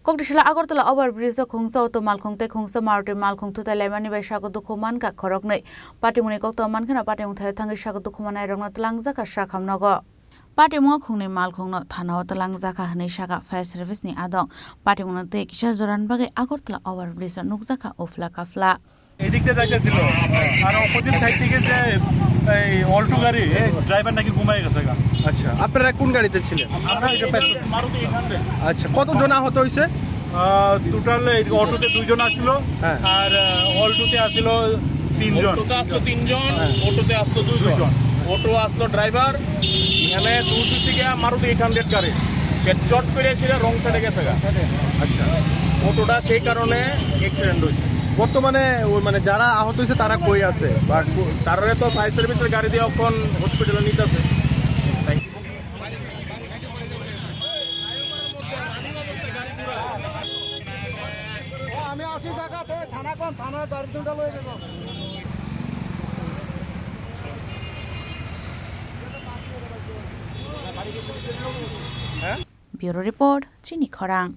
Kokdishala Agortala overbridge khungsa auto malkhungte khungsa Maruti malkhung tuta lemani bai sago dukhuman ka khoroknei patimuni kokto mankhana patimung thai thangi sago dukhumanai rongna tlangjaka shakhamnogo patimung khungni malkhungno thanao tlangjaka hne shaka fire service ni adong patimung te kisha joran bagai Agortala overbridge nukjaka ufla kafla এদিক দিয়ে যাইতেছিল আর opposite side থেকে যে এই Alto গাড়ি driver নাকি ঘুমায় গেছে গা। আচ্ছা আপনারা কোন গাড়িতে ছিলেন? আমরা এটা মারুতি 800। আচ্ছা কতজন আহত হইছে? টোটাল অটোতে 2 জন আসলো আর অল্টোতে আসলো 3 জন। অটোতে আসলো 3 জন, অটোতে আসলো 2 জন। অটো আসলো ড্রাইভার এখানে 250 টাকা মারুতি 800 গাড়ি সে চট করে ছিল রং সাইডে গেছে গা। আচ্ছা অটোটা সেই কারণে অ্যাক্সিডেন্ট হয়েছে। বর্তমানে ওই মানে যারা আহত হয়েছে তারা কই আছে? বা তারপরে তো ফায়ার সার্ভিসের গাড়ি দিয়ে এখন হসপিটালে নিতেছে। আমি আসি জায়গাতে থানা কোন থানায় তার দুটা লয়ে যাব। Bureau Report Chini Khorang